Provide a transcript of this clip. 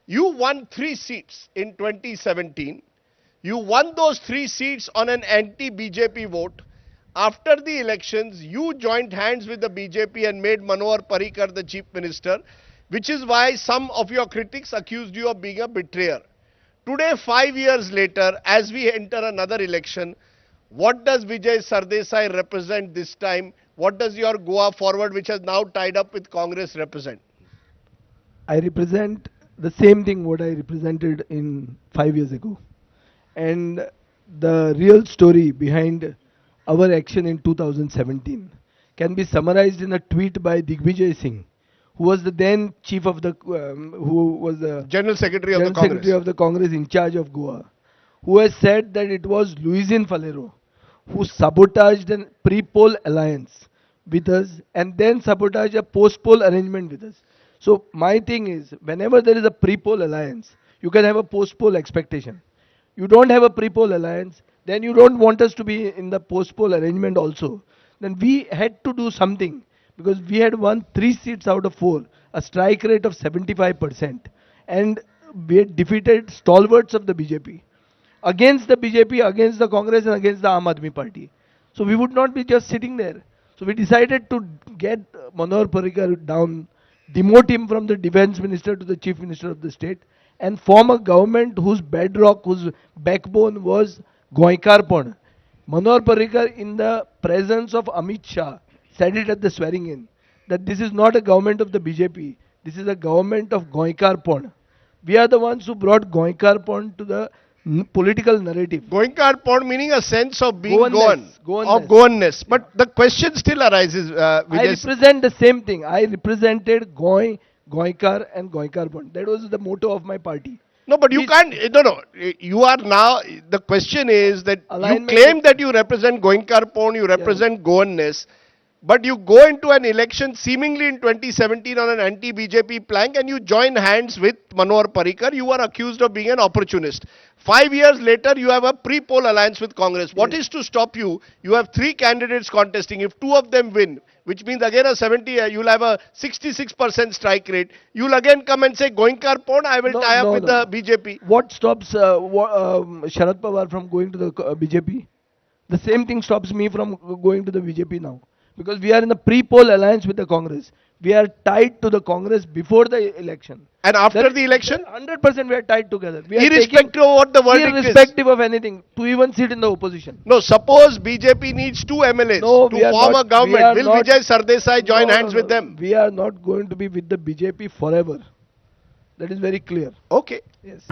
You won 3 seats in 2017. You won those 3 seats on an anti-BJP vote. After the elections, you joined hands with the BJP and made Manoj Parab the chief minister, which is why some of your critics accused you of being a betrayer. Today, 5 years later, as we enter another election, what does Vijai Sardesai represent this time? What does your Goa Forward, which has now tied up with Congress, represent? I represent the same thing what I represented in 5 years ago. And the real story behind our action in 2017 can be summarized in a tweet by Digvijay Singh, who was the then chief of the, who was the General Secretary General Secretary of the Congress in charge of Goa, who has said that it was Luisin Falero who sabotaged a pre-poll alliance with us and then sabotaged a post-poll arrangement with us. So my thing is, whenever there is a pre-poll alliance, you can have a post-poll expectation. You don't have a pre-poll alliance, then you don't want us to be in the post-poll arrangement also. Then we had to do something because we had won 3 seats out of 4, a strike rate of 75%, and we had defeated stalwarts of the BJP. Against the BJP, against the Congress and against the Aam Aadmi Party. So we would not be just sitting there. So we decided to get Manoj Parab down, demote him from the defense minister to the chief minister of the state, and form a government whose bedrock, whose backbone was Goikarpon. Manoj Parab, in the presence of Amit Shah, said it at the swearing in, that this is not a government of the BJP, this is a government of Goikarpon. We are the ones who brought Goikarpon to the political narrative. Goikarpon meaning a sense of being Goanness. of Goanness. But the question still arises. I represent the same thing. I represented Goikar and Goikarpon. That was the motto of my party. No, but you can't, no. You are now, the question is that Alignment you claim that you represent Goikarpon, you represent Goanness, but you go into an election seemingly in 2017 on an anti-BJP plank and you join hands with Manoj Parab. You are accused of being an opportunist. 5 years later, you have a pre-poll alliance with Congress. What is to stop you? You have 3 candidates contesting. If 2 of them win, which means again a 70, you'll have a 66% strike rate. You'll again come and say, Goikarpon, I will tie up with the BJP. What stops Sharad Pawar from going to the BJP? The same thing stops me from going to the BJP now. Because we are in a pre-poll alliance with the Congress. We are tied to the Congress before the election. And after the election? 100% we are tied together. We are irrespective of what the verdict is. Irrespective of anything. To even sit in the opposition. No, suppose BJP needs 2 MLAs to form a government. Will Vijai Sardesai join hands with them? We are not going to be with the BJP forever. That is very clear. Okay. Yes.